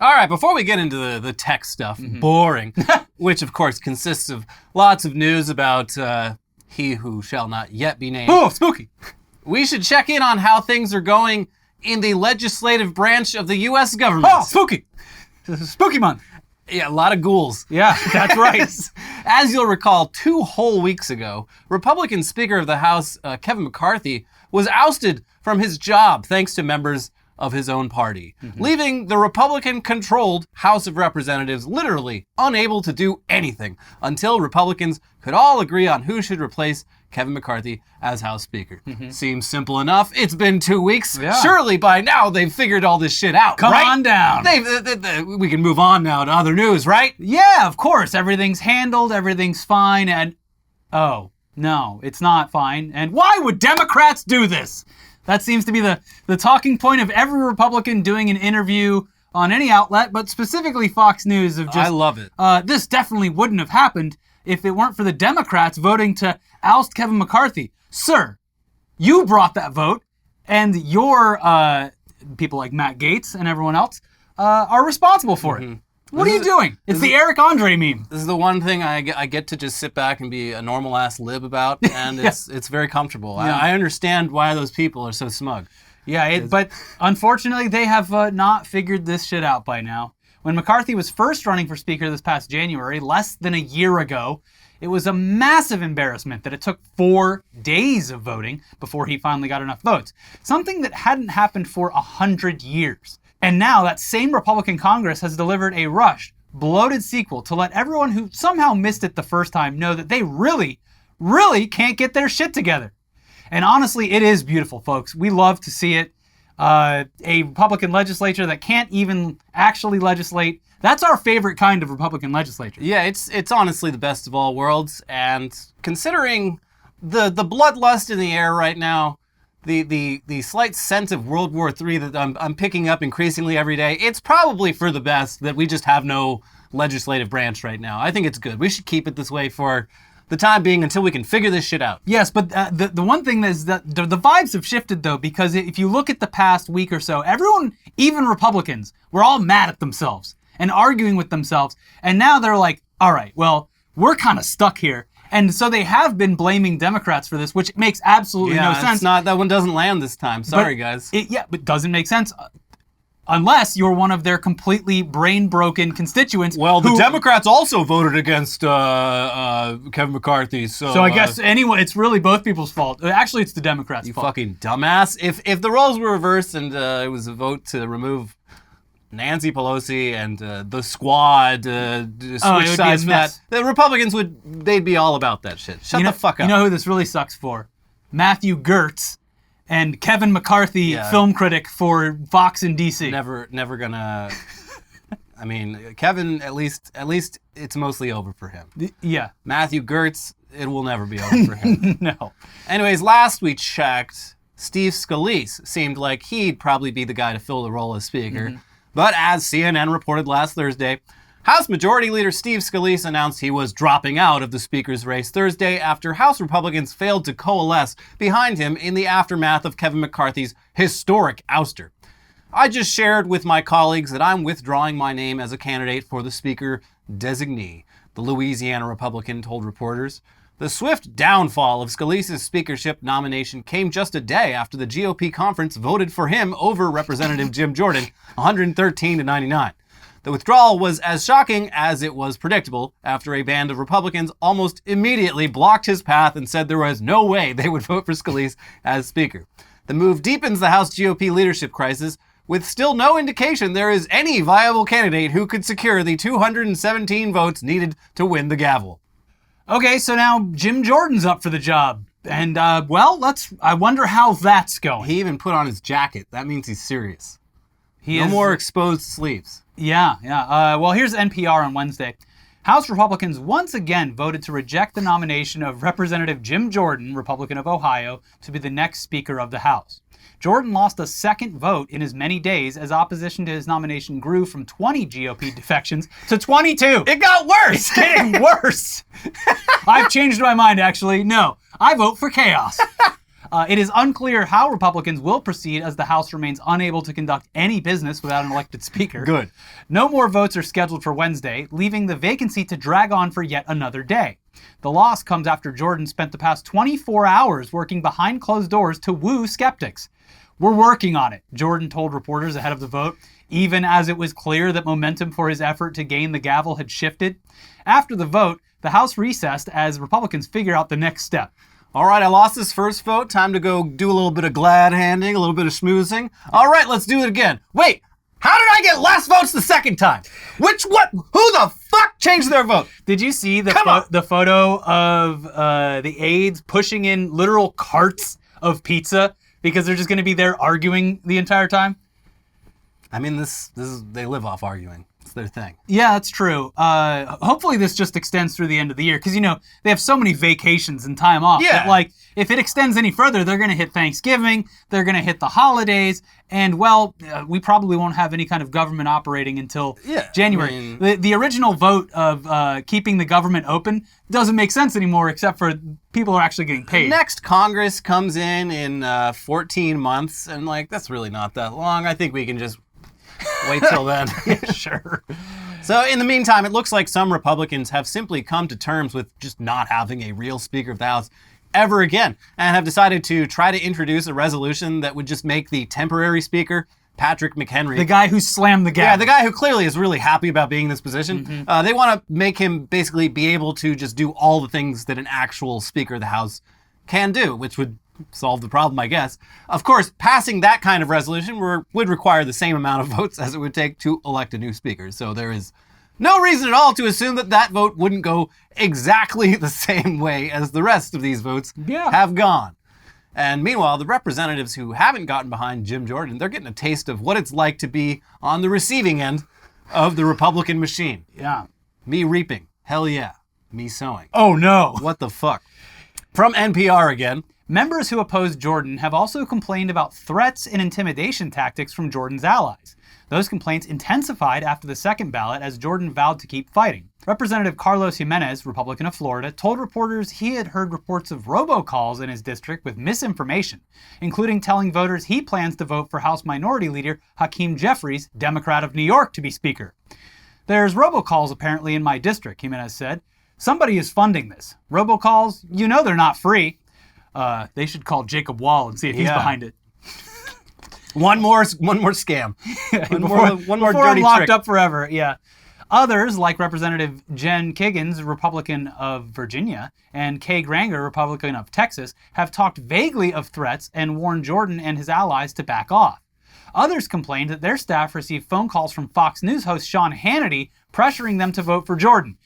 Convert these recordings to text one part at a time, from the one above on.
All right, before we get into the tech stuff, boring, which of course consists of lots of news about he who shall not yet be named. Oh, spooky. We should check in on how things are going in the legislative branch of the U.S. government. Oh, spooky. Spooky month. Yeah, a lot of ghouls. Yeah, that's right. As you'll recall, 2 whole weeks ago, Republican Speaker of the House, Kevin McCarthy, was ousted from his job thanks to members of his own party, leaving the Republican-controlled House of Representatives literally unable to do anything until Republicans could all agree on who should replace Kevin McCarthy as House Speaker. Seems simple enough. It's been 2 weeks. Yeah. Surely by now they've figured all this shit out, Come right? on down. We can move on now to other news, right? Yeah, of course. Everything's handled. Everything's fine. And, oh, no, it's not fine. And why would Democrats do this? That seems to be the talking point of every Republican doing an interview on any outlet, but specifically Fox News of just... I love it. This definitely wouldn't have happened if it weren't for the Democrats voting to oust Kevin McCarthy. Sir, you brought that vote, and your people like Matt Gaetz and everyone else are responsible for it. What are you doing? It's the Eric Andre meme. This is the one thing I get to just sit back and be a normal-ass lib about, and it's very comfortable. Yeah. I understand why those people are so smug. Yeah, but unfortunately, they have not figured this shit out by now. When McCarthy was first running for Speaker this past January, less than a year ago, it was a massive embarrassment that it took 4 days of voting before he finally got enough votes. Something that hadn't happened for 100 years. And now that same Republican Congress has delivered a rushed, bloated sequel to let everyone who somehow missed it the first time know that they really, really can't get their shit together. And honestly, it is beautiful, folks. We love to see it. A Republican legislature that can't even actually legislate. That's our favorite kind of Republican legislature. Yeah, it's honestly the best of all worlds, and considering the bloodlust in the air right now, the slight sense of World War III that I'm picking up increasingly every day, it's probably for the best that we just have no legislative branch right now. I think it's good. We should keep it this way for the time being until we can figure this shit out. Yes, but the one thing is that the vibes have shifted, though, because if you look at the past week or so, everyone, even Republicans, were all mad at themselves and arguing with themselves. And now they're like, all right, well, we're kind of stuck here. And so they have been blaming Democrats for this, which makes absolutely no sense. That one doesn't land this time. Sorry, guys. But doesn't make sense. Unless you're one of their completely brain-broken constituents. Well, the Democrats also voted against Kevin McCarthy, so... I guess anyway, it's really both people's fault. Actually, it's the Democrats' fault. You fucking dumbass. If the roles were reversed and it was a vote to remove Nancy Pelosi and the squad, switch sides for that, the Republicans they'd be all about that shit. Shut the fuck up. You know who this really sucks for? Matthew Gertz and Kevin McCarthy, film critic for Fox and DC. Never gonna. I mean, Kevin, at least it's mostly over for him. Yeah. Matthew Gertz, it will never be over for him. No. Anyways, last we checked, Steve Scalise seemed like he'd probably be the guy to fill the role as Speaker. But as CNN reported last Thursday, House Majority Leader Steve Scalise announced he was dropping out of the Speaker's race Thursday after House Republicans failed to coalesce behind him in the aftermath of Kevin McCarthy's historic ouster. I just shared with my colleagues that I'm withdrawing my name as a candidate for the Speaker designee, the Louisiana Republican told reporters. The swift downfall of Scalise's speakership nomination came just a day after the GOP conference voted for him over Representative Jim Jordan, 113-99. The withdrawal was as shocking as it was predictable after a band of Republicans almost immediately blocked his path and said there was no way they would vote for Scalise as Speaker. The move deepens the House GOP leadership crisis, with still no indication there is any viable candidate who could secure the 217 votes needed to win the gavel. Okay, so now Jim Jordan's up for the job. And, I wonder how that's going. He even put on his jacket. That means he's serious. No more exposed sleeves. Yeah. Well, here's NPR on Wednesday. House Republicans once again voted to reject the nomination of Representative Jim Jordan, Republican of Ohio, to be the next Speaker of the House. Jordan lost a second vote in as many days as opposition to his nomination grew from 20 GOP defections to 22. It got worse! It's getting worse! I've changed my mind, actually. No, I vote for chaos. It is unclear how Republicans will proceed as the House remains unable to conduct any business without an elected speaker. Good. No more votes are scheduled for Wednesday, leaving the vacancy to drag on for yet another day. The loss comes after Jordan spent the past 24 hours working behind closed doors to woo skeptics. "We're working on it," Jordan told reporters ahead of the vote, even as it was clear that momentum for his effort to gain the gavel had shifted. After the vote, the House recessed as Republicans figure out the next step. All right, I lost this first vote. Time to go do a little bit of glad handing, a little bit of schmoozing. All right, let's do it again. Wait, how did I get less votes the second time? Who the fuck changed their vote? Did you see the photo of the aides pushing in literal carts of pizza because they're just going to be there arguing the entire time? I mean, they live off arguing. It's their thing. Yeah, that's true. Hopefully this just extends through the end of the year because, they have so many vacations and time off. Yeah. That, if it extends any further, they're going to hit Thanksgiving, they're going to hit the holidays, and, we probably won't have any kind of government operating until January. The original vote of keeping the government open doesn't make sense anymore except for people are actually getting paid. Next Congress comes in 14 months, and, that's really not that long. I think we can just wait till then. Sure. So in the meantime, it looks like some Republicans have simply come to terms with just not having a real Speaker of the House ever again, and have decided to try to introduce a resolution that would just make the temporary Speaker, Patrick McHenry, the guy who slammed the gavel. Yeah, the guy who clearly is really happy about being in this position. Mm-hmm. They want to make him basically be able to just do all the things that an actual Speaker of the House can do, which would solve the problem, I guess. Of course, passing that kind of resolution would require the same amount of votes as it would take to elect a new speaker. So there is no reason at all to assume that vote wouldn't go exactly the same way as the rest of these votes have gone. And meanwhile, the representatives who haven't gotten behind Jim Jordan, they're getting a taste of what it's like to be on the receiving end of the Republican machine. Yeah. Me reaping. Hell yeah. Me sowing. Oh no. What the fuck? From NPR again. Members who oppose Jordan have also complained about threats and intimidation tactics from Jordan's allies. Those complaints intensified after the second ballot as Jordan vowed to keep fighting. Representative Carlos Jimenez, Republican of Florida, told reporters he had heard reports of robocalls in his district with misinformation, including telling voters he plans to vote for House Minority Leader Hakeem Jeffries, Democrat of New York, to be Speaker. "There's robocalls apparently in my district," Jimenez said. "Somebody is funding this. Robocalls, they're not free." They should call Jacob Wall and see if he's behind it. One more scam. one more before dirty I'm locked trick. up forever. Yeah. Others, like Representative Jen Kiggans, Republican of Virginia, and Kay Granger, Republican of Texas, have talked vaguely of threats and warned Jordan and his allies to back off. Others complained that their staff received phone calls from Fox News host Sean Hannity pressuring them to vote for Jordan.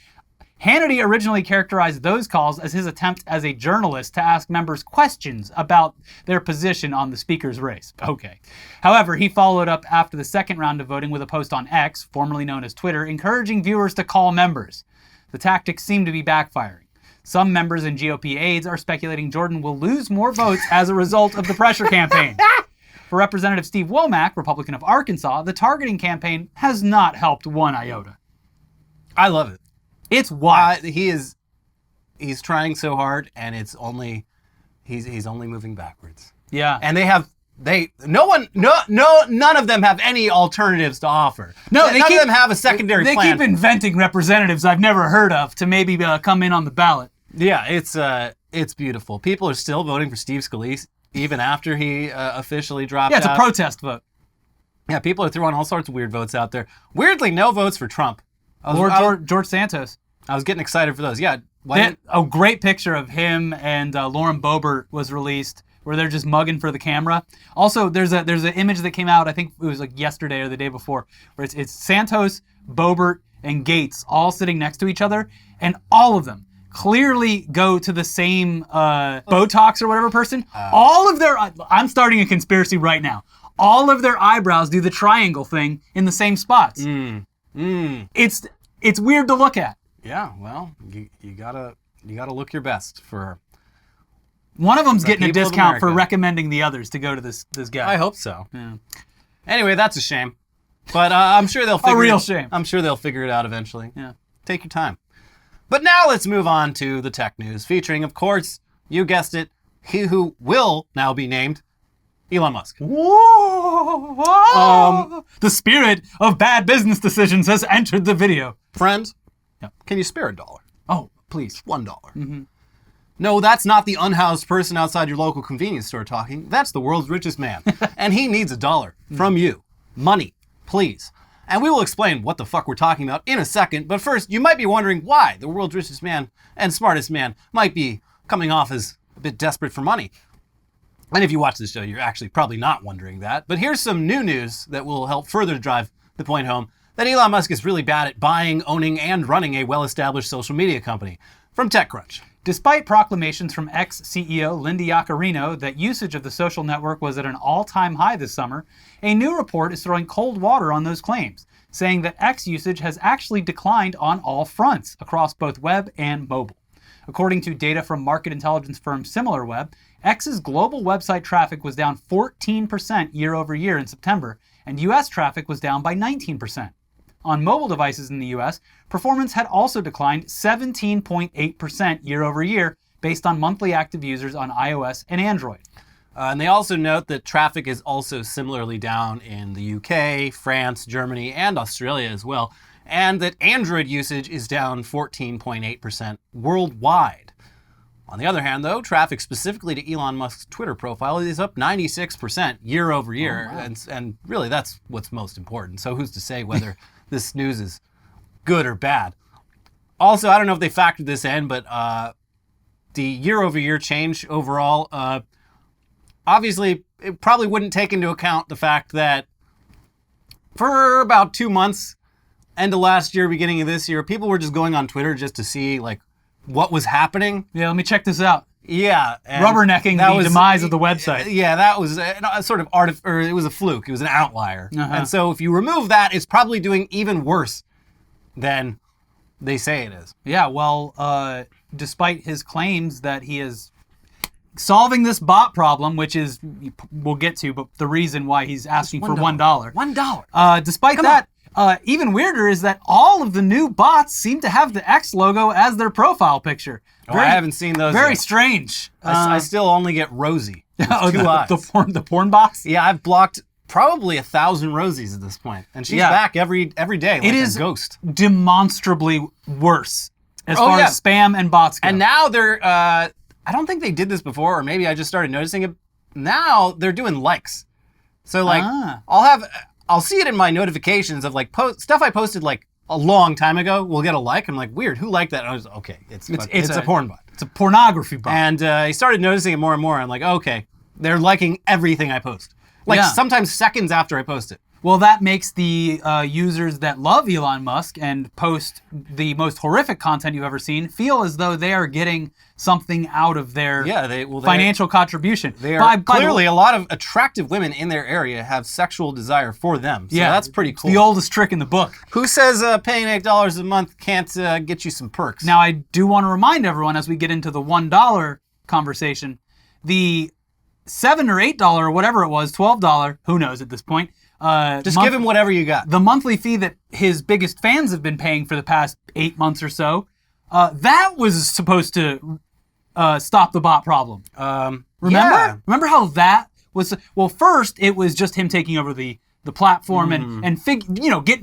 Hannity originally characterized those calls as his attempt as a journalist to ask members questions about their position on the speaker's race. Okay. However, he followed up after the second round of voting with a post on X, formerly known as Twitter, encouraging viewers to call members. The tactics seem to be backfiring. Some members and GOP aides are speculating Jordan will lose more votes as a result of the pressure campaign. For Representative Steve Womack, Republican of Arkansas, the targeting campaign has not helped one iota. I love it. It's wild. He's trying so hard, and he's only moving backwards. Yeah. And none of them have any alternatives to offer. No, none of them have a secondary plan. They keep inventing representatives I've never heard of to maybe come in on the ballot. Yeah, it's beautiful. People are still voting for Steve Scalise even after he officially dropped out. Yeah, it's a protest vote. Yeah, people are throwing all sorts of weird votes out there. Weirdly, no votes for Trump. George Santos. I was getting excited for those. Yeah. A great picture of him and Lauren Boebert was released where they're just mugging for the camera. Also, there's an image that came out, I think it was like yesterday or the day before, where it's Santos, Boebert, and Gates all sitting next to each other, and all of them clearly go to the same Botox or whatever person. All of their, I'm starting a conspiracy right now. All of their eyebrows do the triangle thing in the same spots. It's weird to look at. Yeah, well, you gotta look your best for. One of them's getting a discount for recommending the others to go to this guy. I hope so. Yeah. Anyway, that's a shame, but I'm sure they'll figure. A real shame. I'm sure they'll figure it out eventually. Yeah. Take your time. But now let's move on to the tech news, featuring, of course, you guessed it, he who will now be named Elon Musk. Whoa! The spirit of bad business decisions has entered the video. Friend, Yep. can you spare $1? Oh, please. $1. No, that's not the unhoused person outside your local convenience store talking. That's the world's richest man. And he needs $1 from you. Money, please. And we will explain what the fuck we're talking about in a second. But first, you might be wondering why the world's richest man and smartest man might be coming off as a bit desperate for money. And if you watch this show, you're actually probably not wondering that. But here's some new news that will help further drive the point home that Elon Musk is really bad at buying, owning, and running a well-established social media company. From TechCrunch. Despite proclamations from ex-CEO Linda Yaccarino that usage of the social network was at an all-time high this summer, a new report is throwing cold water on those claims, saying that X usage has actually declined on all fronts, across both web and mobile. According to data from market intelligence firm SimilarWeb, X's global website traffic was down 14% year over year in September, and US traffic was down by 19%. On mobile devices in the US, performance had also declined 17.8% year over year based on monthly active users on iOS and Android. And they also note that traffic is also similarly down in the UK, France, Germany, and Australia as well, and that Android usage is down 14.8% worldwide. On the other hand, though, traffic specifically to Elon Musk's Twitter profile is up 96% year over year, and really that's what's most important. So who's to say whether this news is good or bad? Also, I don't know if they factored this in, but the year-over-year change overall, obviously, it probably wouldn't take into account the fact that for about 2 months, end of last year, beginning of this year, people were just going on Twitter just to see like what was happening. Yeah, let me check this out. Yeah. Rubbernecking the demise of the website. Yeah, that was a sort of or it was a fluke. It was an outlier. And so if you remove that, it's probably doing even worse than they say it is. Yeah, well, despite his claims that he is solving this bot problem, which is, we'll get to, but the reason why he's asking for $1. $1. Despite that, even weirder is that all of the new bots seem to have the X logo as their profile picture. I haven't seen those Very yet. Strange. I still only get Rosie. Oh, two eyes. The porn box? Yeah, I've blocked probably 1,000 Rosies at this point. And she's back every day like a ghost. Demonstrably worse as far as spam and bots go. And now they're, I don't think they did this before, or maybe I just started noticing it. Now they're doing likes. So like, I'll see it in my notifications of like stuff I posted like a long time ago. We'll get a like. I'm like, weird, who liked that? And I was okay, it's a porn bot. It's a pornography bot. And I started noticing it more and more. I'm like, okay, they're liking everything I post. Like sometimes seconds after I post it. Well, that makes the users that love Elon Musk and post the most horrific content you've ever seen feel as though they are getting something out of their financial contribution. They are clearly a lot of attractive women in their area have sexual desire for them. So that's pretty cool. The oldest trick in the book. Who says paying $8 a month can't get you some perks? Now, I do want to remind everyone as we get into the $1 conversation, the $7 or $8 or whatever it was, $12, who knows at this point. Just give him whatever you got. The monthly fee that his biggest fans have been paying for the past 8 months or so, that was supposed to stop the bot problem. Remember? Remember how that was? Well, first it was just him taking over the platform and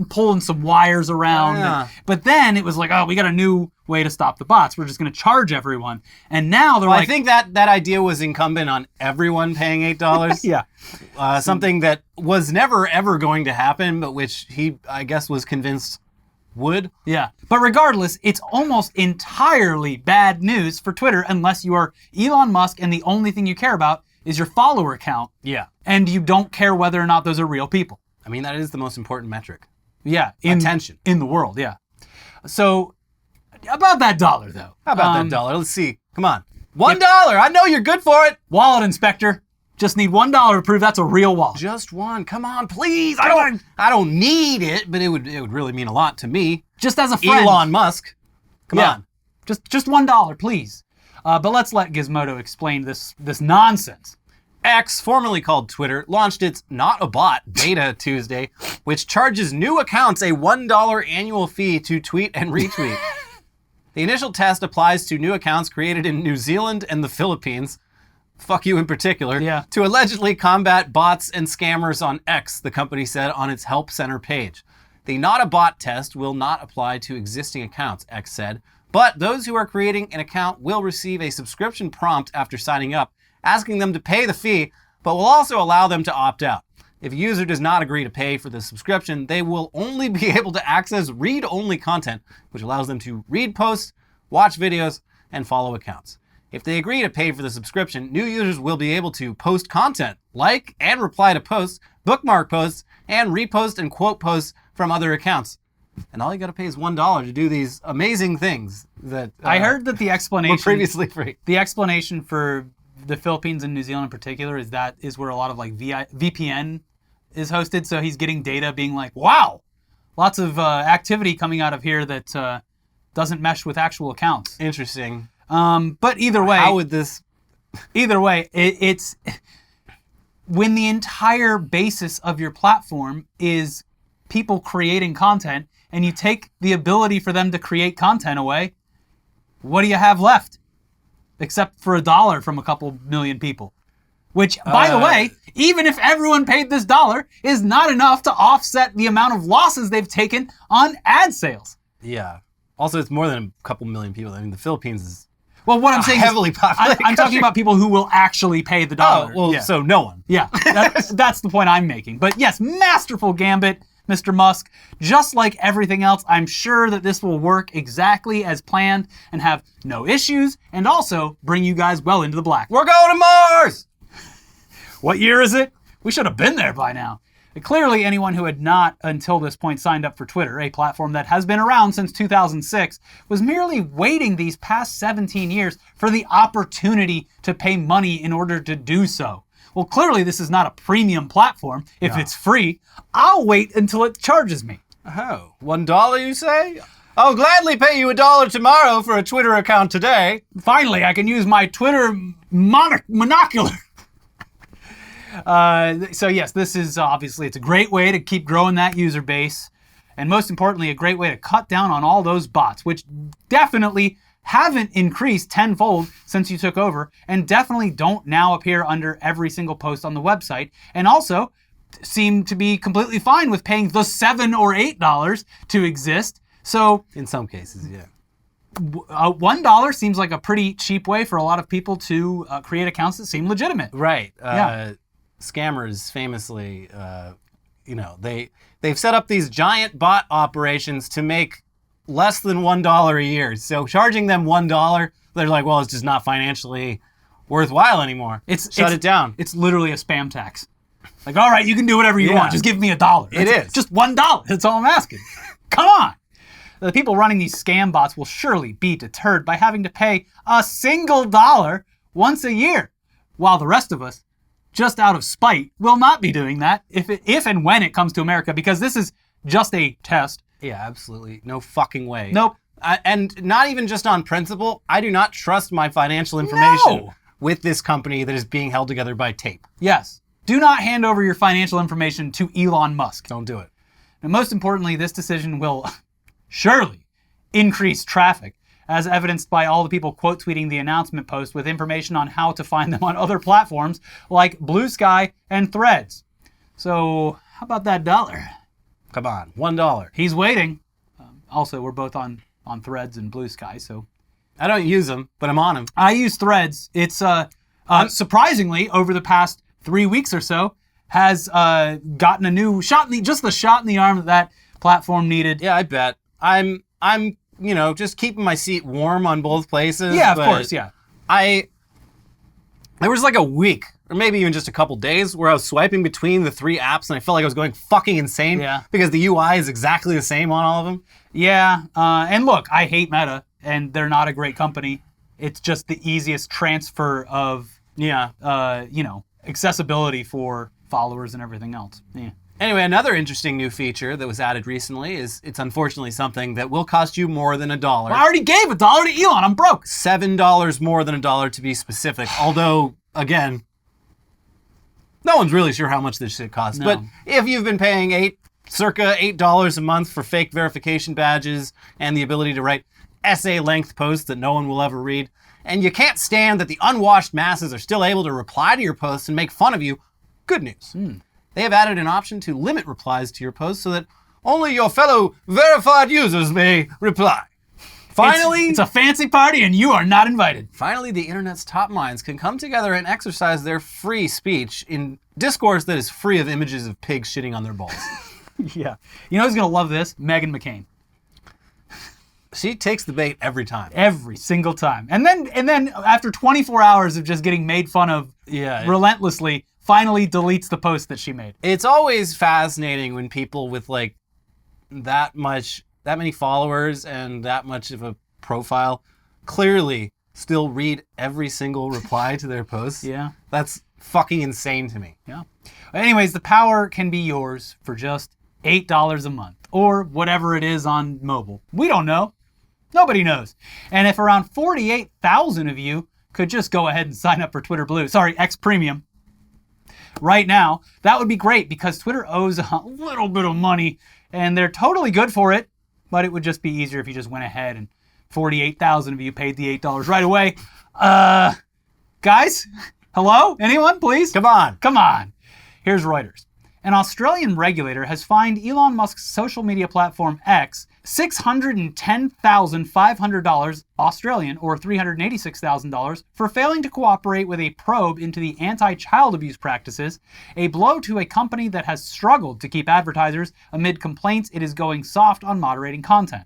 pulling some wires around. But then it was like, oh, we got a new way to stop the bots. We're just going to charge everyone. And now they're I think that idea was incumbent on everyone paying $8. Yeah. Something that was never, ever going to happen, but which he, I guess, was convinced would. Yeah. But regardless, it's almost entirely bad news for Twitter unless you are Elon Musk and the only thing you care about is your follower count. Yeah. And you don't care whether or not those are real people. I mean, that is the most important metric. Yeah. Attention. In the world, yeah. So, about that $1, though. How about that $1? Let's see. Come on. $1. I know you're good for it. Wallet inspector. Just need $1 to prove that's a real wallet. Just one. Come on, please. I don't need it, but it would really mean a lot to me. Just as a friend. Elon Musk. Come on. Just $1, please. But let's let Gizmodo explain this nonsense. X, formerly called Twitter, launched its Not a Bot beta Tuesday, which charges new accounts a $1 annual fee to tweet and retweet. The initial test applies to new accounts created in New Zealand and the Philippines. fuck you in particular, Yeah. to allegedly combat bots and scammers on X, the company said on its Help Center page. The Not a Bot test will not apply to existing accounts, X said, but those who are creating an account will receive a subscription prompt after signing up, asking them to pay the fee, but will also allow them to opt out. If a user does not agree to pay for the subscription, they will only be able to access read-only content, which allows them to read posts, watch videos, and follow accounts. If they agree to pay for the subscription, new users will be able to post content, like and reply to posts, bookmark posts, and repost and quote posts from other accounts. And all you gotta pay is $1 to do these amazing things that I heard that the explanation were previously free. The explanation for the Philippines and New Zealand in particular is where a lot of like VPN is hosted. So he's getting data being like, wow, lots of activity coming out of here that doesn't mesh with actual accounts. Interesting. But either way, how would this? Either way, it's when the entire basis of your platform is people creating content, and you take the ability for them to create content away, what do you have left? Except for $1 from a couple million people. Which, by the way, even if everyone paid this $1, is not enough to offset the amount of losses they've taken on ad sales. Yeah. Also, it's more than a couple million people. I mean, the Philippines is well, what I'm saying heavily populated. I'm talking about people who will actually pay the $1. Oh, well, yeah. So no one. Yeah, that's the point I'm making. But yes, masterful gambit, Mr. Musk. Just like everything else, I'm sure that this will work exactly as planned and have no issues, and also bring you guys well into the black. We're going to Mars! What year is it? We should have been there by now. Clearly, anyone who had not until this point signed up for Twitter, a platform that has been around since 2006, was merely waiting these past 17 years for the opportunity to pay money in order to do so. Well, clearly this is not a premium platform. If it's free, I'll wait until it charges me. Oh, $1 you say? I'll gladly pay you $1 tomorrow for a Twitter account today. Finally, I can use my Twitter monocular. So yes, this is obviously, it's a great way to keep growing that user base. And most importantly, a great way to cut down on all those bots, which definitely haven't increased tenfold since you took over, and definitely don't now appear under every single post on the website, and also seem to be completely fine with paying the $7 or $8 to exist. So in some cases, yeah. $1 seems like a pretty cheap way for a lot of people to create accounts that seem legitimate. Right. Yeah. Scammers famously, they've set up these giant bot operations to make less than $1 a year. So charging them $1, they're like, well, it's just not financially worthwhile anymore. Shut it down. It's literally a spam tax. Like, all right, you can do whatever you want. Just give me $1. It is. Just $1. That's all I'm asking. Come on. The people running these scam bots will surely be deterred by having to pay a single $1 once a year, while the rest of us, just out of spite, will not be doing that if and when it comes to America, because this is just a test. Yeah, absolutely. No fucking way. Nope. And not even just on principle, I do not trust my financial information with this company that is being held together by tape. Yes. Do not hand over your financial information to Elon Musk. Don't do it. And most importantly, this decision will surely increase traffic, as evidenced by all the people quote tweeting the announcement post with information on how to find them on other platforms like Blue Sky and Threads. So how about that $1? Come on, $1. He's waiting. Also, we're both on Threads and Blue Sky, so. I don't use them, but I'm on them. I use Threads. It's surprisingly, over the past 3 weeks or so, has gotten a new shot just the shot in the arm that platform needed. Yeah, I bet. I'm just keeping my seat warm on both places. Yeah, of course, yeah. There was like a week, or maybe even just a couple days, where I was swiping between the 3 apps and I felt like I was going fucking insane. Yeah. Because the UI is exactly the same on all of them. Yeah, and look, I hate Meta, and they're not a great company. It's just the easiest transfer of, accessibility for followers and everything else. Yeah. Anyway, another interesting new feature that was added recently is it's unfortunately something that will cost you more than $1. Well, I already gave $1 to Elon. I'm broke. $7 more than $1 to be specific. Although, again, no one's really sure how much this shit costs. No. But if you've been paying circa $8 a month for fake verification badges and the ability to write essay-length posts that no one will ever read, and you can't stand that the unwashed masses are still able to reply to your posts and make fun of you, good news. They have added an option to limit replies to your posts so that only your fellow verified users may reply. Finally, it's a fancy party and you are not invited. Finally, the internet's top minds can come together and exercise their free speech in discourse that is free of images of pigs shitting on their balls. Yeah. You know who's going to love this? Meghan McCain. She takes the bait every time. Every single time. And then after 24 hours of just getting made fun of relentlessly, finally deletes the post that she made. It's always fascinating when people with like that many followers and that much of a profile clearly still read every single reply to their posts. Yeah. That's fucking insane to me. Yeah. Anyways, the power can be yours for just $8 a month or whatever it is on mobile. We don't know. Nobody knows. And if around 48,000 of you could just go ahead and sign up for Twitter Blue, X Premium, right now, that would be great because Twitter owes a little bit of money and they're totally good for it. But it would just be easier if you just went ahead and 48,000 of you paid the $8 right away. Guys, hello? Anyone, please? Come on. Here's Reuters. An Australian regulator has fined Elon Musk's social media platform X $610,500 Australian or $386,000 for failing to cooperate with a probe into the anti-child abuse practices, a blow to a company that has struggled to keep advertisers amid complaints it is going soft on moderating content.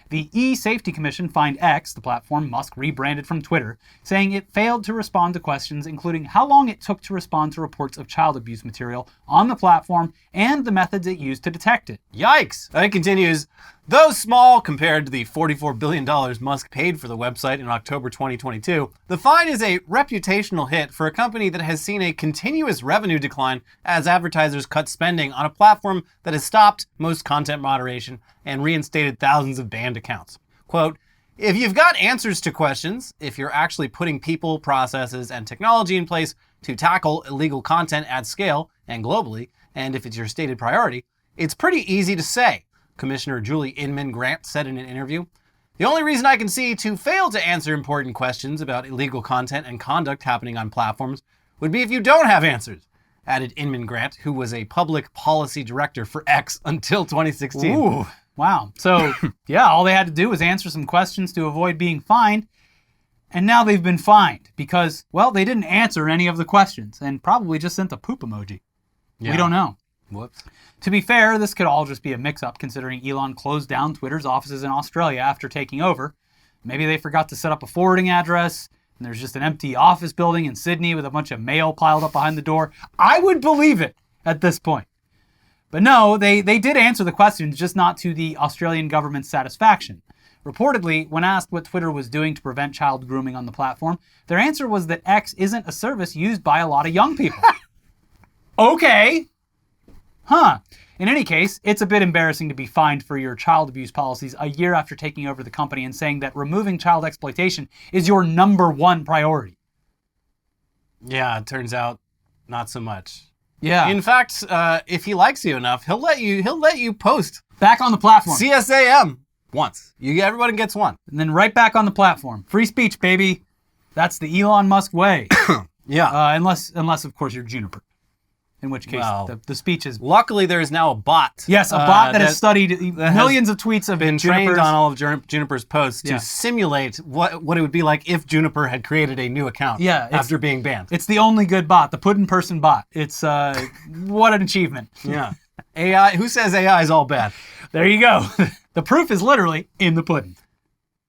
The E-Safety Commission fined X, the platform Musk rebranded from Twitter, saying it failed to respond to questions including how long it took to respond to reports of child abuse material on the platform and the methods it used to detect it. Yikes! And it continues, though small compared to the $44 billion Musk paid for the website in October 2022, the fine is a reputational hit for a company that has seen a continuous revenue decline as advertisers cut spending on a platform that has stopped most content moderation and reinstated thousands of banned accounts. Quote, if you've got answers to questions, if you're actually putting people, processes, and technology in place to tackle illegal content at scale and globally, and if it's your stated priority, it's pretty easy to say, Commissioner Julie Inman Grant said in an interview. The only reason I can see to fail to answer important questions about illegal content and conduct happening on platforms would be if you don't have answers, added Inman Grant, who was a public policy director for X until 2016. Ooh. Wow. So, yeah, all they had to do was answer some questions to avoid being fined. And now they've been fined because, well, they didn't answer any of the questions and probably just sent a poop emoji. Yeah. We don't know. Whoops. To be fair, this could all just be a mix-up considering Elon closed down Twitter's offices in Australia after taking over. Maybe they forgot to set up a forwarding address and there's just an empty office building in Sydney with a bunch of mail piled up behind the door. I would believe it at this point. But no, they did answer the questions, just not to the Australian government's satisfaction. Reportedly, when asked what Twitter was doing to prevent child grooming on the platform, their answer was that X isn't a service used by a lot of young people. Okay. Huh. In any case, it's a bit embarrassing to be fined for your child abuse policies a year after taking over the company and saying that removing child exploitation is your #1 priority. Yeah, it turns out not so much. Yeah. In fact, if he likes you enough, he'll let you post back on the platform. CSAM once. Everybody gets one. And then right back on the platform. Free speech, baby. That's the Elon Musk way. Yeah. Unless of course you're Juniper. In which case, the speech is... Luckily, there is now a bot. Yes, a bot that has studied millions of tweets of been Juniper's. Trained on all of Juniper's posts to simulate what it would be like if Juniper had created a new account after being banned. It's the only good bot, the puddin' person bot. It's, what an achievement. Yeah. AI, who says AI is all bad? There you go. The proof is literally in the pudding.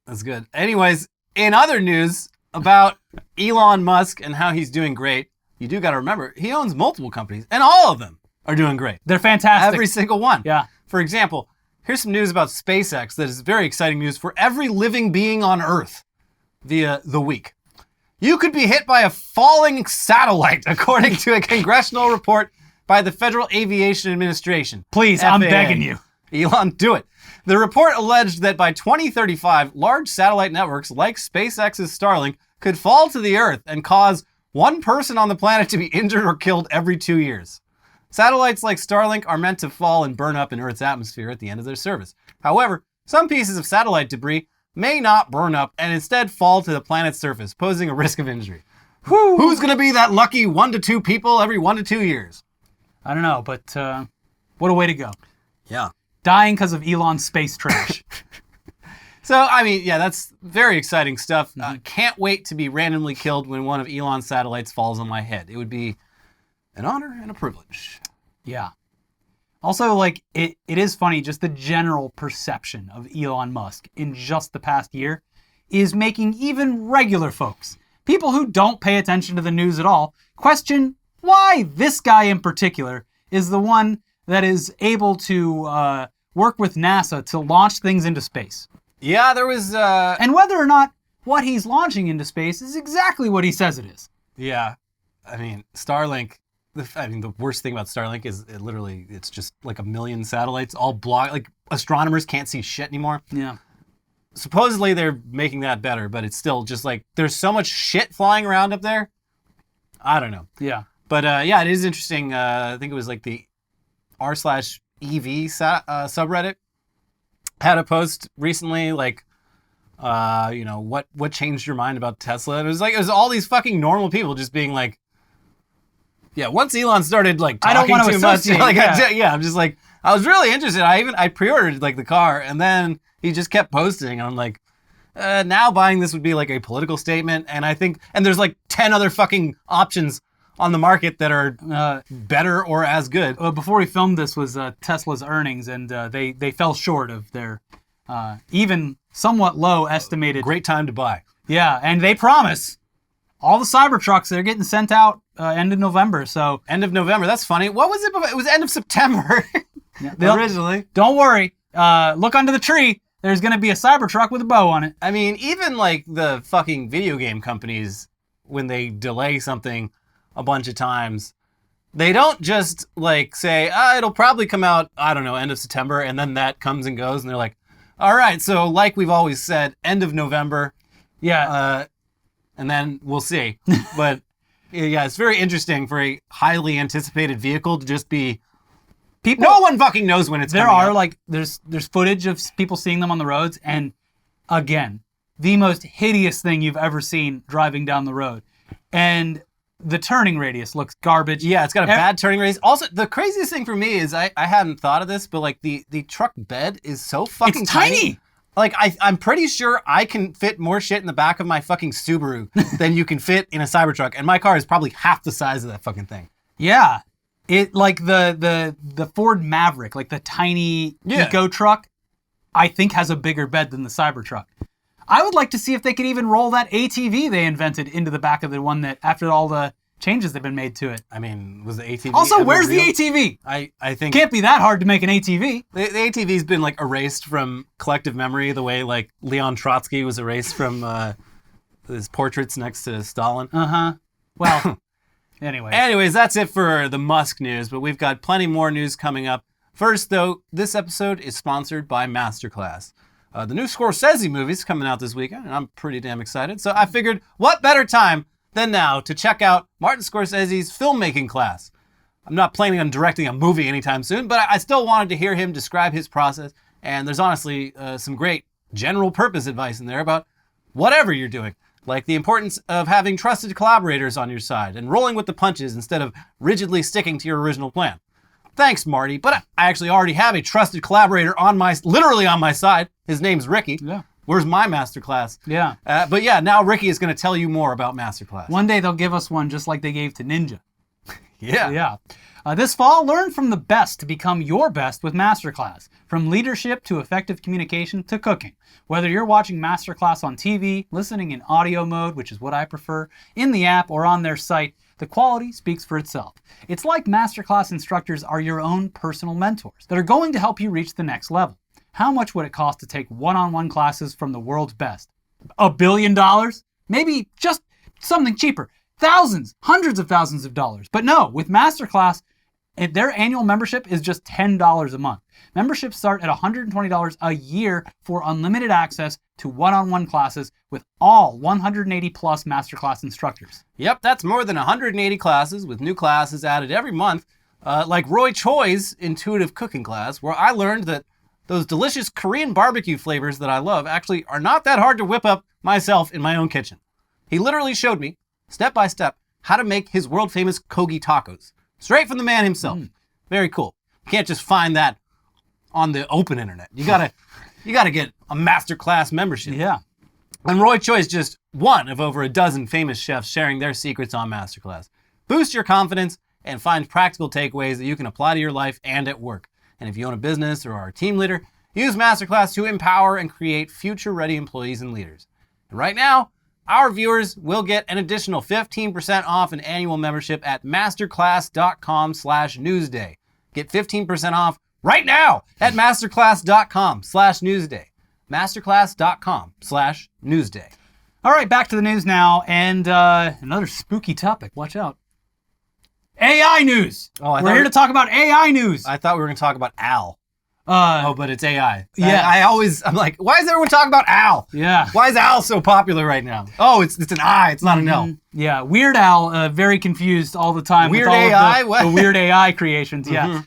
That's good. Anyways, in other news about Elon Musk and how he's doing great, you do got to remember, he owns multiple companies, and all of them are doing great. They're fantastic. Every single one. Yeah. For example, here's some news about SpaceX that is very exciting news for every living being on Earth via The Week. You could be hit by a falling satellite, according to a congressional report by the Federal Aviation Administration. Please, FAA. I'm begging you. Elon, do it. The report alleged that by 2035, large satellite networks like SpaceX's Starlink could fall to the Earth and cause one person on the planet to be injured or killed every 2 years. Satellites like Starlink are meant to fall and burn up in Earth's atmosphere at the end of their service. However, some pieces of satellite debris may not burn up and instead fall to the planet's surface, posing a risk of injury. Who's going to be that lucky 1 to 2 people every 1 to 2 years? I don't know, but what a way to go. Yeah. Dying because of Elon's space trash. So, I mean, yeah, that's very exciting stuff. Can't wait to be randomly killed when one of Elon's satellites falls on my head. It would be an honor and a privilege. Yeah. Also, like, it is funny, just the general perception of Elon Musk in just the past year is making even regular folks, people who don't pay attention to the news at all, question why this guy in particular is the one that is able to work with NASA to launch things into space. Yeah, there was... And whether or not what he's launching into space is exactly what he says it is. Yeah. I mean, Starlink... the worst thing about Starlink is it's just like 1 million satellites all blocked. Like, astronomers can't see shit anymore. Yeah. Supposedly they're making that better, but it's still just like, there's so much shit flying around up there. I don't know. Yeah. But yeah, it is interesting. I think it was like the r/EV subreddit had a post recently, like, what changed your mind about Tesla? And it was all these fucking normal people just being like, yeah, once Elon started like talking I don't want to too much, associate, like, yeah. I'm just like, I was really interested. I pre-ordered like the car, and then he just kept posting, and I'm like, now buying this would be like a political statement, and I think, and there's like 10 other fucking options on the market that are better or as good. Before we filmed this was Tesla's earnings, and they fell short of their even somewhat low estimated. Great time to buy. Yeah, and they promise all the Cybertrucks, they're getting sent out end of November. So end of November. That's funny. What was it before? It was end of September originally. Don't worry. Look under the tree. There's going to be a Cybertruck with a bow on it. I mean, even like the fucking video game companies, when they delay something a bunch of times, they don't just like say, it'll probably come out, I don't know, end of September, and then that comes and goes, and they're like, all right, so like we've always said, end of November. Yeah. And then we'll see. But yeah, it's very interesting for a highly anticipated vehicle to just be... No one fucking knows when it's coming out. Like, there's footage of people seeing them on the roads, and again, the most hideous thing you've ever seen driving down the road. And the turning radius looks garbage. Yeah, it's got a bad turning radius. Also, the craziest thing for me is I hadn't thought of this, but like the truck bed is so fucking tiny. Like, I'm pretty sure I can fit more shit in the back of my fucking Subaru than you can fit in a Cybertruck, and my car is probably half the size of that fucking thing. Yeah. It, like, the Ford Maverick, like the tiny eco truck, I think has a bigger bed than the Cybertruck. I would like to see if they could even roll that ATV they invented into the back of the one that, after all the changes that have been made to it. I mean, was the ATV Also, where's real? the ATV? I think... Can't be that hard to make an ATV. The ATV's been, like, erased from collective memory the way, like, Leon Trotsky was erased from his portraits next to Stalin. Uh-huh. Well, Anyways, that's it for the Musk news, but we've got plenty more news coming up. First, though, this episode is sponsored by Masterclass. The new Scorsese movie's coming out this weekend, and I'm pretty damn excited. So I figured, what better time than now to check out Martin Scorsese's filmmaking class. I'm not planning on directing a movie anytime soon, but I still wanted to hear him describe his process, and there's honestly some great general purpose advice in there about whatever you're doing, like the importance of having trusted collaborators on your side and rolling with the punches instead of rigidly sticking to your original plan. Thanks, Marty, but I actually already have a trusted collaborator literally on my side. His name's Ricky. Yeah. Where's my masterclass? Yeah. But yeah, now Ricky is going to tell you more about Masterclass. One day they'll give us one just like they gave to Ninja. Yeah. Yeah. This fall, learn from the best to become your best with Masterclass. From leadership to effective communication to cooking. Whether you're watching Masterclass on TV, listening in audio mode, which is what I prefer, in the app or on their site, the quality speaks for itself. It's like Masterclass instructors are your own personal mentors that are going to help you reach the next level. How much would it cost to take one-on-one classes from the world's best? $1 billion? Maybe just something cheaper. Thousands, hundreds of thousands of dollars. But no, with Masterclass, their annual membership is just $10 a month. Memberships start at $120 a year for unlimited access to one-on-one classes with all 180 plus Masterclass instructors. Yep, that's more than 180 classes with new classes added every month, like Roy Choi's intuitive cooking class, where I learned that those delicious Korean barbecue flavors that I love actually are not that hard to whip up myself in my own kitchen. He literally showed me, step by step, how to make his world-famous kogi tacos. Straight from the man himself. Very cool. You can't just find that on the open internet. You gotta get a masterclass membership. Yeah. And Roy Choi is just one of over a dozen famous chefs sharing their secrets on Masterclass. Boost your confidence and find practical takeaways that you can apply to your life and at work. And if you own a business or are a team leader, use Masterclass to empower and create future-ready employees and leaders. And right now, our viewers will get an additional 15% off an annual membership at masterclass.com/newsday. Get 15% off right now at masterclass.com/newsday. masterclass.com/newsday. All right, back to the news now, and another spooky topic. Watch out. AI news. We're here to talk about AI news. I thought we were going to talk about Al. But it's AI. Yeah. I'm like, why is everyone talking about Al? Yeah. Why is Al so popular right now? Oh, it's an I, it's not an L. Yeah, Weird Al, very confused all the time Weird with all AI? of What? the weird AI creations. Yeah.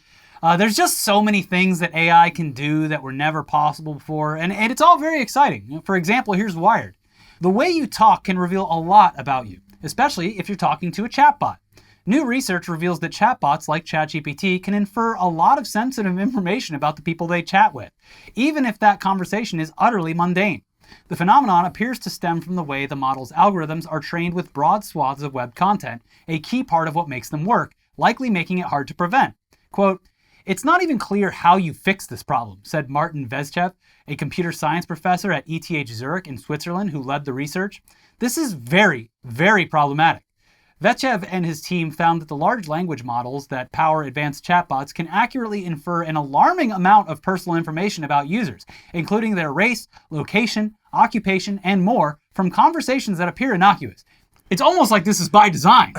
There's just so many things that AI can do that were never possible before, and it's all very exciting. For example, here's Wired. The way you talk can reveal a lot about you, especially if you're talking to a chatbot. New research reveals that chatbots like ChatGPT can infer a lot of sensitive information about the people they chat with, even if that conversation is utterly mundane. The phenomenon appears to stem from the way the model's algorithms are trained with broad swaths of web content, a key part of what makes them work, likely making it hard to prevent. Quote, "It's not even clear how you fix this problem," said Martin Vezchev, a computer science professor at ETH Zurich in Switzerland who led the research. "This is very, very problematic." Vezchev and his team found that the large language models that power advanced chatbots can accurately infer an alarming amount of personal information about users, including their race, location, occupation, and more, from conversations that appear innocuous. It's almost like this is by design.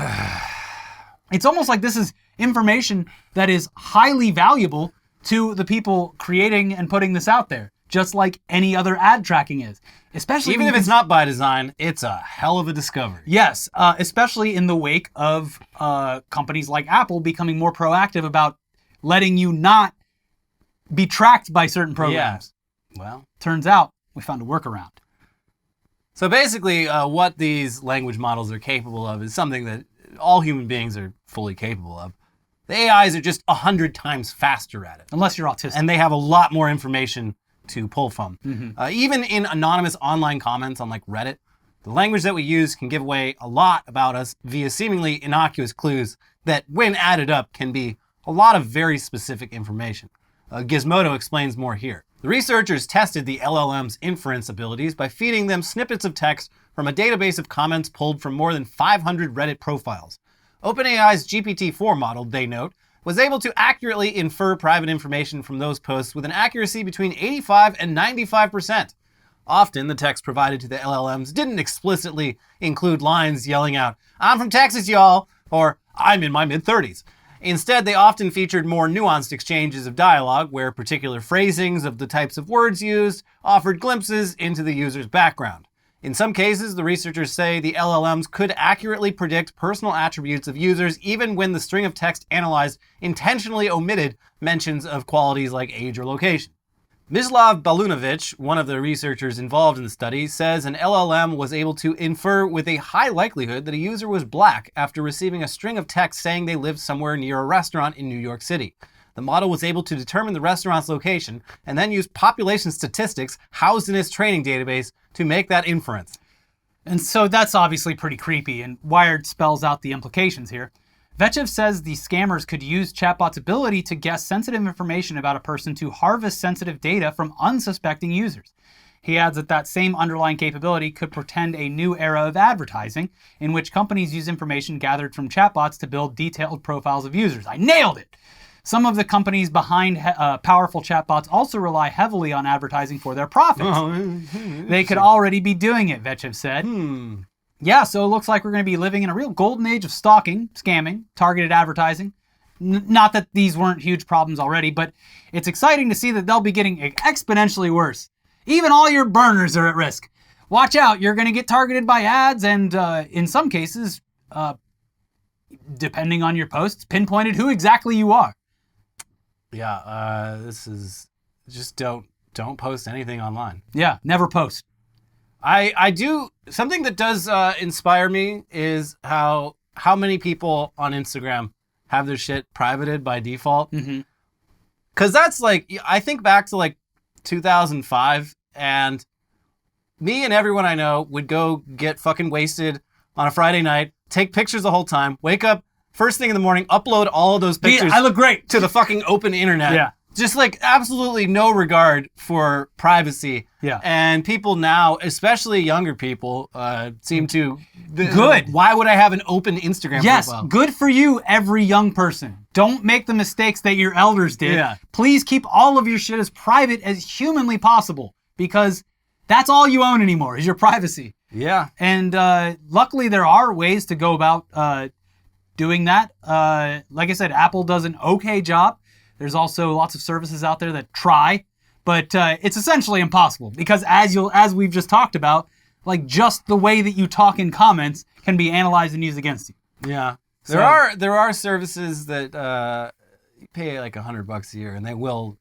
It's almost like this is information that is highly valuable to the people creating and putting this out there, just like any other ad tracking is. Especially even if it's not by design, it's a hell of a discovery. Yes, especially in the wake of companies like Apple becoming more proactive about letting you not be tracked by certain programs. Yeah. Well, turns out we found a workaround. So basically, what these language models are capable of is something that all human beings are fully capable of. The AIs are just 100 times faster at it. Unless you're autistic. And they have a lot more information to pull from. Even in anonymous online comments on like Reddit, the language that we use can give away a lot about us via seemingly innocuous clues that, when added up, can be a lot of very specific information. Gizmodo explains more here. The researchers tested the LLM's inference abilities by feeding them snippets of text from a database of comments pulled from more than 500 Reddit profiles. OpenAI's GPT-4 model, they note, was able to accurately infer private information from those posts with an accuracy between 85 and 95%. Often, the text provided to the LLMs didn't explicitly include lines yelling out, "I'm from Texas, y'all," or "I'm in my mid-30s." Instead, they often featured more nuanced exchanges of dialogue where particular phrasings of the types of words used offered glimpses into the user's background. In some cases, the researchers say the LLMs could accurately predict personal attributes of users even when the string of text analyzed intentionally omitted mentions of qualities like age or location. Mislav Balunovich, one of the researchers involved in the study, says an LLM was able to infer with a high likelihood that a user was black after receiving a string of text saying they lived somewhere near a restaurant in New York City. The model was able to determine the restaurant's location and then use population statistics housed in its training database to make that inference. And so that's obviously pretty creepy, and Wired spells out the implications here. Vezchev says the scammers could use chatbots' ability to guess sensitive information about a person to harvest sensitive data from unsuspecting users. He adds that that same underlying capability could portend a new era of advertising, in which companies use information gathered from chatbots to build detailed profiles of users. I nailed it! Some of the companies behind powerful chatbots also rely heavily on advertising for their profits. They could already be doing it, Vezchev said. Yeah, so it looks like we're going to be living in a real golden age of stalking, scamming, targeted advertising. Not that these weren't huge problems already, but it's exciting to see that they'll be getting exponentially worse. Even all your burners are at risk. Watch out, you're going to get targeted by ads and, in some cases, depending on your posts, pinpointed who exactly you are. Yeah, this is just don't post anything online. Yeah, never post. I do, something that does inspire me is how many people on Instagram have their shit privated by default. Mm-hmm. Because that's like, I think back to like 2005, and me and everyone I know would go get fucking wasted on a Friday night, take pictures the whole time, wake up first thing in the morning, upload all of those pictures. I look great. To the fucking open internet. Yeah. Just like absolutely no regard for privacy. Yeah. And people now, especially younger people, seem to... Good. Why would I have an open Instagram Yes, profile? good for you, every young person. Don't make the mistakes that your elders did. Yeah. Please keep all of your shit as private as humanly possible, because that's all you own anymore is your privacy. Yeah. And luckily there are ways to go about doing that. Like I said, Apple does an okay job. There's also lots of services out there that try, but it's essentially impossible, because as we've just talked about, like just the way that you talk in comments can be analyzed and used against you. Yeah. So- There are services that you pay like $100 a year, and they will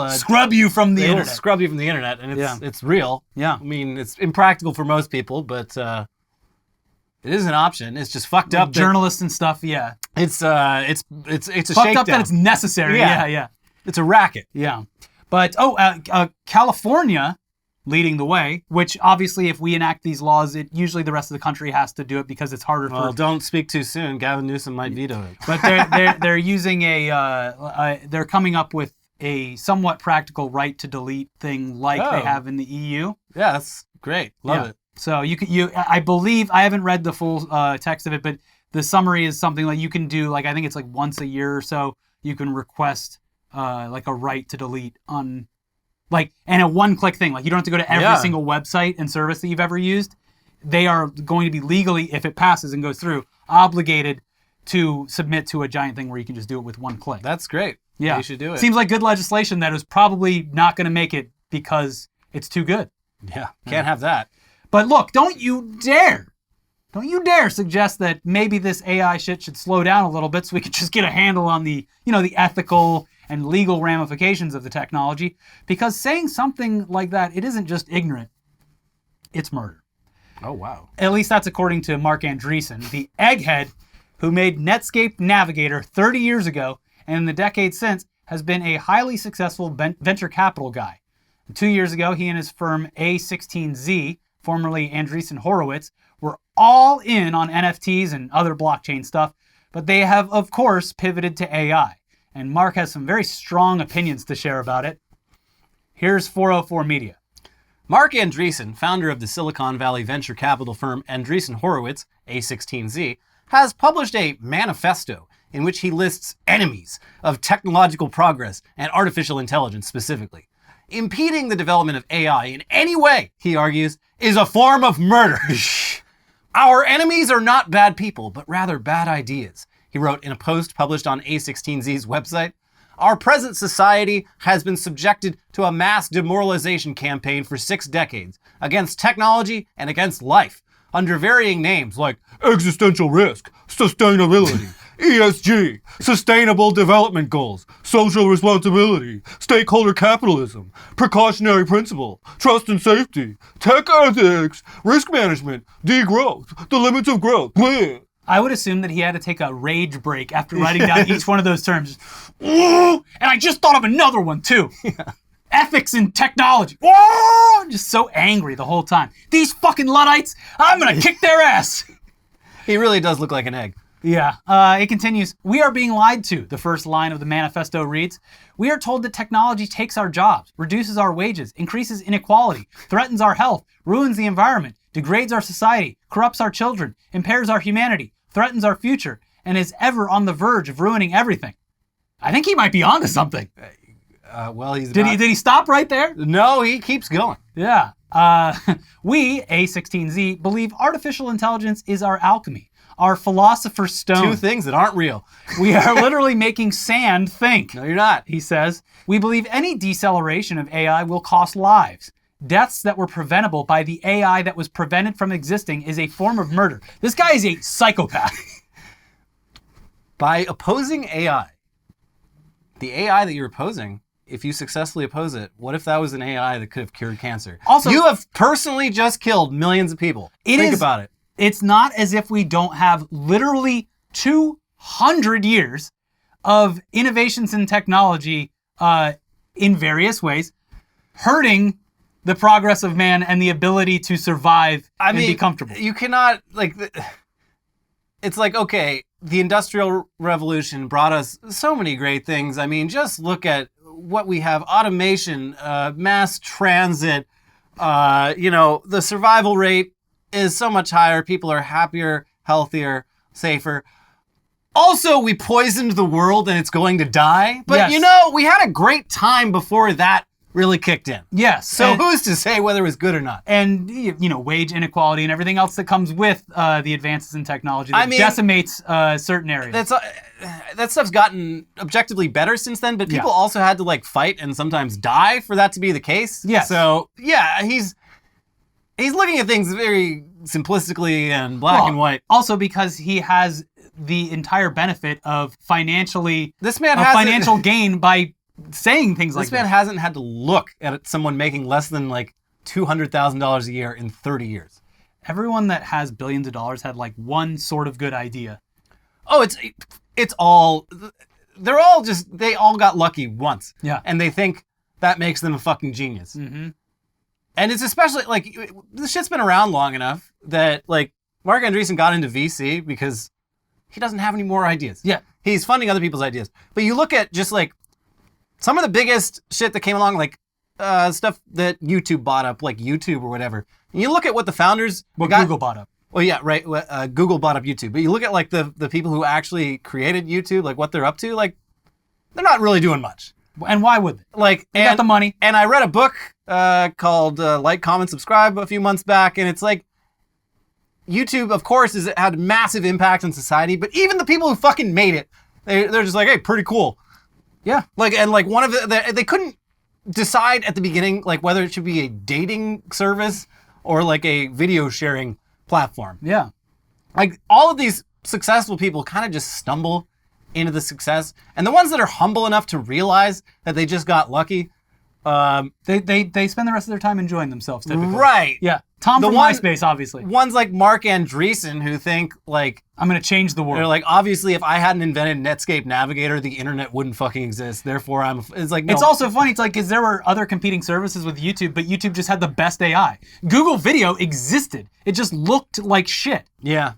Scrub you from the they will internet. scrub you from the internet, and it's real. Yeah. I mean, it's impractical for most people, but it is an option. It's just fucked Like up. journalists and stuff, yeah. It's a Fucked shakedown. up that it's necessary. Yeah. Yeah. It's a racket. Yeah. But, California leading the way, which obviously if we enact these laws, usually the rest of the country has to do it because it's harder Well, for... don't speak too soon. Gavin Newsom might veto it. But they're using they're coming up with a somewhat practical right to delete thing like they have in the EU. Yeah, that's great. Love it. So I believe, I haven't read the full text of it, but the summary is something like you can do, like, I think it's like once a year or so, you can request like a right to delete on, like, and a one-click thing. Like, you don't have to go to every single website and service that you've ever used. They are going to be legally, if it passes and goes through, obligated to submit to a giant thing where you can just do it with one click. That's great. Yeah. You should do it. Seems like good legislation that is probably not going to make it because it's too good. Yeah, can't have that. But look, don't you dare suggest that maybe this AI shit should slow down a little bit so we could just get a handle on the, the ethical and legal ramifications of the technology. Because saying something like that, it isn't just ignorant, it's murder. Oh, wow. At least that's according to Marc Andreessen, the egghead who made Netscape Navigator 30 years ago, and in the decades since has been a highly successful venture capital guy. 2 years ago, he and his firm A16Z, formerly Andreessen Horowitz, were all in on NFTs and other blockchain stuff, but they have, of course, pivoted to AI. And Mark has some very strong opinions to share about it. Here's 404 Media. Marc Andreessen, founder of the Silicon Valley venture capital firm Andreessen Horowitz, A16Z, has published a manifesto in which he lists enemies of technological progress and artificial intelligence specifically. Impeding the development of AI in any way, he argues, is a form of murder. Our enemies are not bad people, but rather bad ideas, he wrote in a post published on A16Z's website. Our present society has been subjected to a mass demoralization campaign for 6 decades against technology and against life, under varying names like existential risk, sustainability, ESG, sustainable development goals, social responsibility, stakeholder capitalism, precautionary principle, trust and safety, tech ethics, risk management, degrowth, the limits of growth. Bleh. I would assume that he had to take a rage break after writing down each one of those terms. And I just thought of another one too. Yeah. Ethics in technology. I'm just so angry the whole time. These fucking Luddites, I'm gonna kick their ass. He really does look like an egg. Yeah. It continues. We are being lied to, the first line of the manifesto reads. We are told that technology takes our jobs, reduces our wages, increases inequality, threatens our health, ruins the environment, degrades our society, corrupts our children, impairs our humanity, threatens our future, and is ever on the verge of ruining everything. I think he might be onto something. Well, he's Did he stop right there? No, he keeps going. Yeah. We, A16Z, believe artificial intelligence is our alchemy, our philosopher's stone. 2 things that aren't real. We are literally making sand think. No, you're not. He says, we believe any deceleration of AI will cost lives. Deaths that were preventable by the AI that was prevented from existing is a form of murder. This guy is a psychopath. By opposing AI, the AI that you're opposing if you successfully oppose it, what if that was an AI that could have cured cancer? Also, you have personally just killed millions of people. Think about it. It's not as if we don't have literally 200 years of innovations in technology in various ways, hurting the progress of man and the ability to survive and be comfortable. You cannot, it's like, okay, the Industrial Revolution brought us so many great things. I mean, just look at what we have: automation, mass transit, the survival rate is so much higher. People are happier, healthier, safer. Also, we poisoned the world and it's going to die. But, we had a great time before that really kicked in. Yes. So who's to say whether it was good or not? And, wage inequality and everything else that comes with the advances in technology that decimates certain areas. That stuff's gotten objectively better since then, but people also had to, fight and sometimes die for that to be the case. Yes. So, he's looking at things very simplistically and black and white. Also because he has the entire benefit of financial gain by saying things like this. This man hasn't had to look at someone making less than $200,000 a year in 30 years. Everyone that has billions of dollars had one sort of good idea. Oh, it's all, they all got lucky once. Yeah. And they think that makes them a fucking genius. Mm-hmm. And it's especially, this shit's been around long enough that, Marc Andreessen got into VC because he doesn't have any more ideas. Yeah. He's funding other people's ideas. But you look at just, some of the biggest shit that came along, stuff that YouTube bought up, like YouTube or whatever. And you look at what the founders... Google bought up. Well, yeah, right. Google bought up YouTube. But you look at, the people who actually created YouTube, what they're up to, they're not really doing much. And why would they? They got the money. And I read a book called Like, Comment, Subscribe a few months back, and it's YouTube, of course, has had massive impact on society, but even the people who fucking made it, they're just hey, pretty cool. Yeah. One of they couldn't decide at the beginning, whether it should be a dating service or a video sharing platform. Yeah. All of these successful people kind of just stumble into the success. And the ones that are humble enough to realize that they just got lucky, they spend the rest of their time enjoying themselves, typically. Right. Yeah. Tom from MySpace, obviously. Ones like Marc Andreessen who think I'm going to change the world. They're obviously, if I hadn't invented Netscape Navigator, the internet wouldn't fucking exist. Therefore, no. It's also funny. It's because there were other competing services with YouTube, but YouTube just had the best AI. Google Video existed. It just looked like shit. Yeah.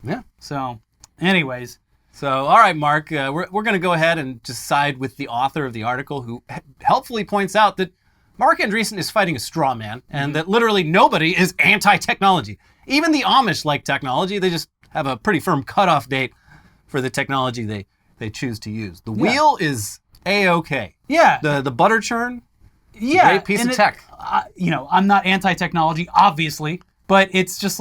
Yeah. So, anyways. So, all right, Mark, we're going to go ahead and just side with the author of the article who helpfully points out that Marc Andreessen is fighting a straw man and that literally nobody is anti-technology. Even the Amish like technology. They just have a pretty firm cutoff date for the technology they choose to use. The wheel is A-OK. Yeah. The butter churn, yeah, great piece of tech. I'm not anti-technology, obviously, but it's just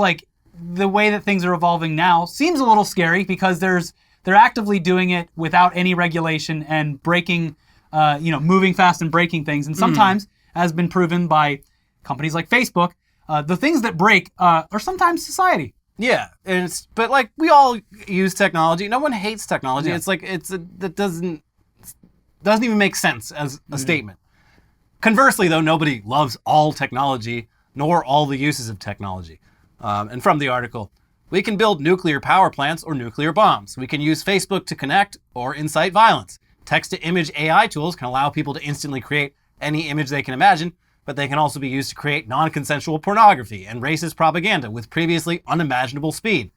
the way that things are evolving now seems a little scary because they're actively doing it without any regulation and breaking, moving fast and breaking things. And sometimes, has been proven by companies like Facebook, the things that break are sometimes society. Yeah, but we all use technology. No one hates technology. Yeah. That doesn't even make sense as a statement. Conversely, though, nobody loves all technology nor all the uses of technology. And from the article, we can build nuclear power plants or nuclear bombs. We can use Facebook to connect or incite violence. Text-to-image AI tools can allow people to instantly create any image they can imagine, but they can also be used to create non-consensual pornography and racist propaganda with previously unimaginable speed.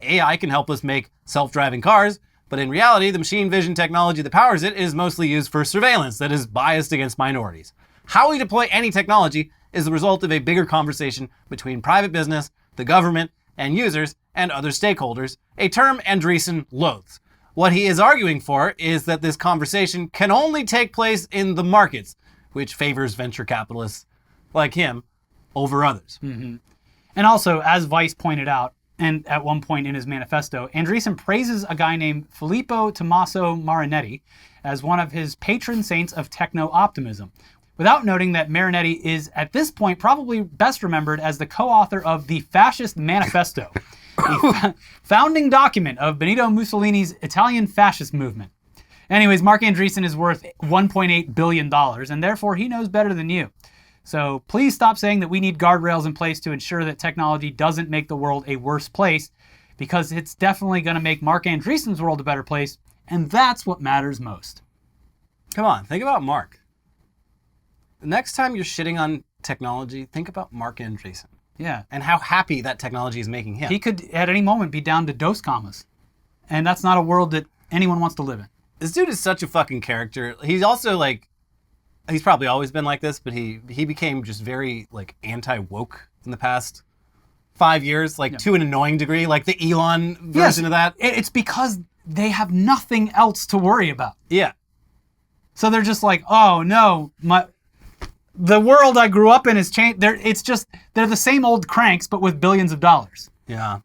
AI can help us make self-driving cars, but in reality, the machine vision technology that powers it is mostly used for surveillance that is biased against minorities. How we deploy any technology is the result of a bigger conversation between private business, the government, and users, and other stakeholders, a term Andreessen loathes. What he is arguing for is that this conversation can only take place in the markets, which favors venture capitalists like him over others. Mm-hmm. And also, as Vice pointed out, and at one point in his manifesto, Andreessen praises a guy named Filippo Tommaso Marinetti as one of his patron saints of techno-optimism, without noting that Marinetti is, at this point, probably best remembered as the co-author of the Fascist Manifesto, a founding document of Benito Mussolini's Italian fascist movement. Anyways, Marc Andreessen is worth $1.8 billion, and therefore he knows better than you. So please stop saying that we need guardrails in place to ensure that technology doesn't make the world a worse place, because it's definitely going to make Marc Andreessen's world a better place, and that's what matters most. Come on, think about Marc. The next time you're shitting on technology, think about Marc Andreessen. Yeah. And how happy that technology is making him. He could, at any moment, be down to dose commas. And that's not a world that anyone wants to live in. This dude is such a fucking character. He's also like, he's probably always been like this, but he became just very like anti-woke in the past 5 years, like to an annoying degree, like the Elon version of that. It's because they have nothing else to worry about. Yeah. So they're just like, oh no, the world I grew up in has changed. They're the same old cranks, but with billions of dollars. Yeah.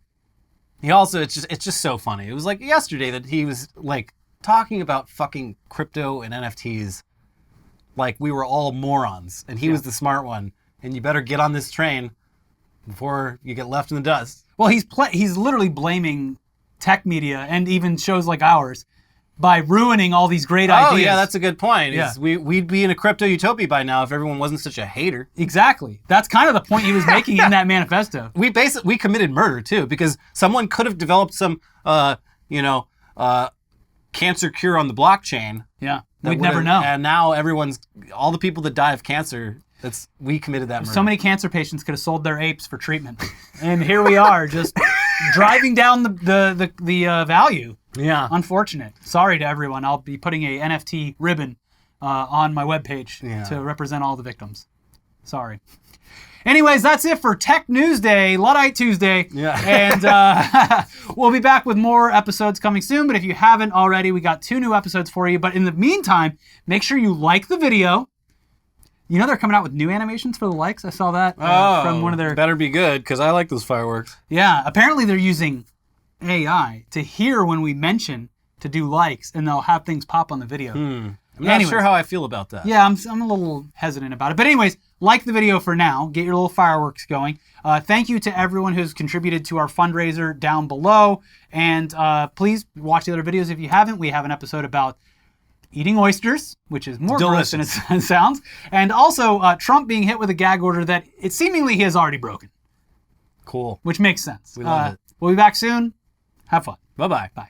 He also, it's just so funny. It was like yesterday that he was like talking about fucking crypto and NFTs like we were all morons, and he was the smart one, and you better get on this train before you get left in the dust. Well, he's literally blaming tech media and even shows like ours by ruining all these great ideas. Oh, yeah, that's a good point. Yeah. We'd be in a crypto utopia by now if everyone wasn't such a hater. Exactly. That's kind of the point he was making in that manifesto. We committed murder, too, because someone could have developed some, cancer cure on the blockchain. Yeah, we'd never know. And now all the people that die of cancer, we committed that murder. So many cancer patients could have sold their apes for treatment. And here we are, just driving down the value. Yeah. Unfortunate. Sorry to everyone. I'll be putting a NFT ribbon on my webpage to represent all the victims. Sorry. Anyways, that's it for Tech News Day, Luddite Tuesday. Yeah. And we'll be back with more episodes coming soon. But if you haven't already, we got 2 new episodes for you. But in the meantime, make sure you like the video. You know they're coming out with new animations for the likes? I saw that from one of their... Better be good, because I like those fireworks. Yeah, apparently they're using AI to hear when we mention to do likes, and they'll have things pop on the video. I'm not sure how I feel about that. Yeah, I'm a little hesitant about it. But anyways, like the video for now. Get your little fireworks going. Thank you to everyone who's contributed to our fundraiser down below. And please watch the other videos if you haven't. We have an episode about eating oysters, which is more gross than it sounds. And also Trump being hit with a gag order that it seemingly he has already broken. Cool. Which makes sense. We love it. We'll be back soon. Have fun. Bye-bye. Bye.